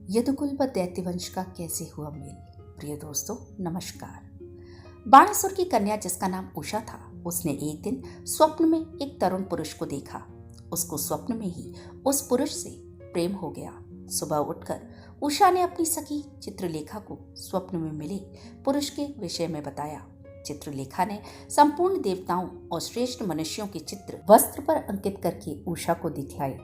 यदुकुल व दैत्यवंश का कैसे हुआ मेल। प्रिय दोस्तों नमस्कार। बाणासुर की कन्या जिसका नाम उषा था, उसने एक दिन स्वप्न में एक तरुण पुरुष को देखा। उसको स्वप्न में ही उस पुरुष से प्रेम हो गया। सुबह उठकर उषा ने अपनी सखी चित्रलेखा को स्वप्न में मिले पुरुष के विषय में बताया। चित्रलेखा ने संपूर्ण देवताओं और श्रेष्ठ मनुष्यों के चित्र वस्त्र पर अंकित करके उषा को दिखलाए।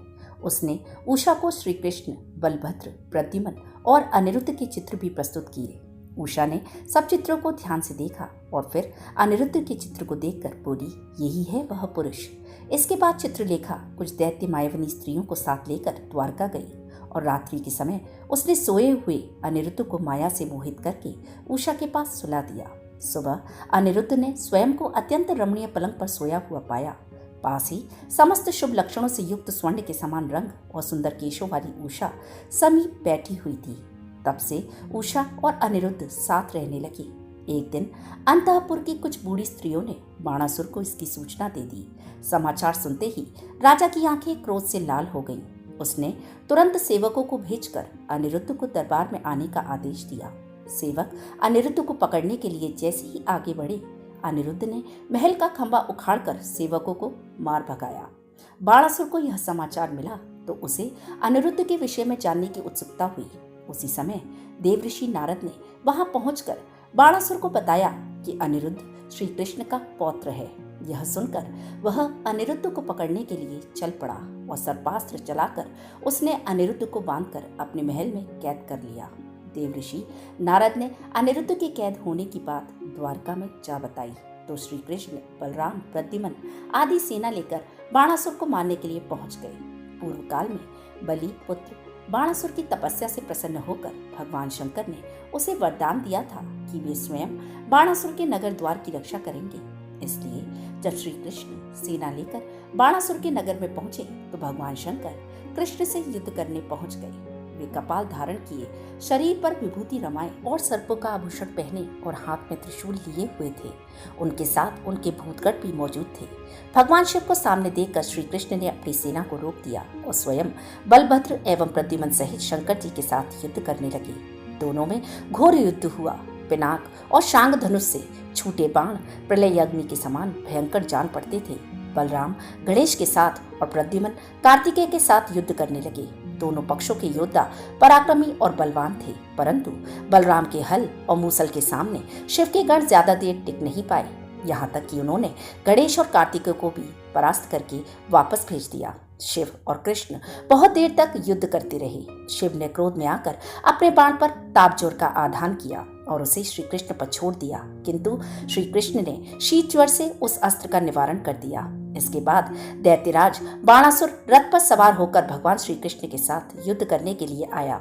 उसने उषा को श्री कृष्ण, बलभद्र, प्रद्युम्न और अनिरुद्ध के चित्र भी प्रस्तुत किए। उषा ने सब चित्रों को ध्यान से देखा और फिर अनिरुद्ध के चित्र को देखकर बोली, यही है वह पुरुष। इसके बाद चित्रलेखा कुछ दैत्य मायावनी स्त्रियों को साथ लेकर द्वारका गई और रात्रि के समय उसने सोए हुए अनिरुद्ध को माया से मोहित करके उषा के पास सुला दिया। सुबह अनिरुद्ध ने स्वयं को अत्यंत रमणीय पलंग पर सोया हुआ पाया। पास ही समस्त शुभ लक्षणों से युक्त स्वर्ण के समान रंग और सुंदर केशों वाली उषा समीप बैठी हुई थी। तब से उषा और अनिरुद्ध साथ रहने लगे। एक दिन अंतःपुर की कुछ बूढ़ी स्त्रियों ने बाणासुर को इसकी सूचना दे दी। समाचार सुनते ही राजा की आंखें क्रोध से लाल हो गईं। उसने तुरंत सेवकों को भेजकर अनिरुद्ध को दरबार में आने का आदेश दिया। सेवक अनिरुद्ध को पकड़ने के लिए जैसे ही आगे बढ़े, अनिरुद्ध ने महल का खंभा उखाड़कर सेवकों को मार भगाया। बाणासुर को यह समाचार मिला तो उसे अनिरुद्ध के विषय में जानने की उत्सुकता हुई। उसी समय देवऋषि नारद ने वहां पहुंचकर बाणासुर को बताया कि अनिरुद्ध श्री कृष्ण का पौत्र है। यह सुनकर वह अनिरुद्ध को पकड़ने के लिए चल पड़ा और सर्पास्त्र चलाकर उसने अनिरुद्ध को बांधकर अपने महल में कैद कर लिया। देवऋषि नारद ने अनिरुद्ध के कैद होने की बात द्वारका में जा बताई तो श्री कृष्ण, बलराम, प्रद्युम्न आदि सेना लेकर बाणासुर को मारने के लिए पहुंच गए। पूर्व काल में बलि पुत्र बाणासुर की तपस्या से प्रसन्न होकर भगवान शंकर ने उसे वरदान दिया था कि वे स्वयं बाणासुर के नगर द्वार की रक्षा करेंगे। इसलिए जब श्री कृष्ण सेना लेकर बाणासुर के नगर में पहुंचे तो भगवान शंकर कृष्ण से युद्ध करने पहुंच गए। वे कपाल धारण किए, शरीर पर विभूति रमाए और सर्पों का आभूषण पहने और हाथ में त्रिशूल लिए हुए थे। उनके साथ उनके भूतगण भी मौजूद थे। भगवान शिव को सामने देखकर श्री कृष्ण ने अपनी सेना को रोक दिया और स्वयं बलभद्र एवं प्रद्युम्न सहित शंकर जी के साथ युद्ध करने लगे। दोनों में घोर युद्ध हुआ। पिनाक और शांग धनुष से छूटे बाण प्रलय अग्नि के समान भयंकर जान पड़ते थे। बलराम गणेश के साथ और प्रद्युम्न कार्तिकेय के साथ युद्ध करने लगे। दोनों पक्षों के योद्धा पराक्रमी और बलवान थे, परंतु बलराम के हल और मूसल के सामने शिव के गण ज्यादा देर टिक नहीं पाए। यहाँ तक कि उन्होंने गणेश और कार्तिकेय को भी परास्त करके वापस भेज दिया। शिव और कृष्ण बहुत देर तक युद्ध करते रहे। शिव ने क्रोध में आकर अपने बाण पर तापजोर का आधान किया और उसे श्री कृष्ण पर छोड़ दिया, किंतु श्री कृष्ण ने शीत ज्वर से उस अस्त्र का निवारण कर दिया। इसके बाद दैत्यराज बाणासुर रथ पर सवार होकर भगवान श्री कृष्ण के साथ युद्ध करने के लिए आया।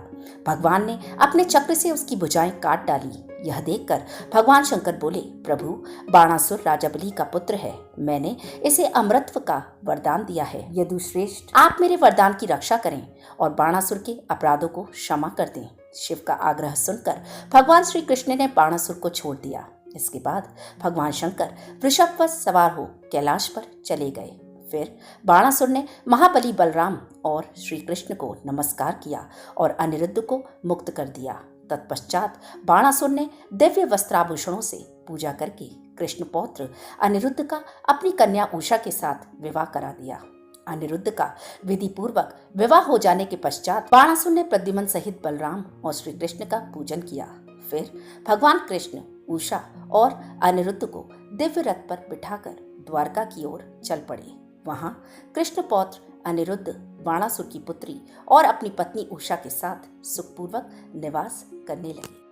भगवान ने अपने चक्र से उसकी भुजाएं काट डाली। यह देखकर भगवान शंकर बोले, प्रभु, बाणासुर राजा बलि का पुत्र है। मैंने इसे अमरत्व का वरदान दिया है। यदुश्रेष्ठ, आप मेरे वरदान की रक्षा करें और बाणासुर के अपराधों को क्षमा कर दें। शिव का आग्रह सुनकर भगवान श्री कृष्ण ने बाणासुर को छोड़ दिया। इसके बाद भगवान शंकर वृषभ पर सवार हो कैलाश पर चले गए। फिर बाणासुर ने महाबली बलराम और श्री कृष्ण को नमस्कार किया और अनिरुद्ध को मुक्त कर दिया। तत्पश्चात बाणासुर ने दिव्य वस्त्राभूषणों से पूजा करके कृष्ण पौत्र अनिरुद्ध का अपनी कन्या उषा के साथ विवाह करा दिया। अनिरुद्ध का विधि पूर्वक विवाह हो जाने के पश्चात बाणासुर ने प्रद्युम्न सहित बलराम और श्री कृष्ण का पूजन किया। फिर भगवान कृष्ण उषा और अनिरुद्ध को दिव्य रथ पर बिठाकर द्वारका की ओर चल पड़े। वहां कृष्ण पौत्र अनिरुद्ध बाणासुर की पुत्री और अपनी पत्नी उषा के साथ सुखपूर्वक निवास करने लगे।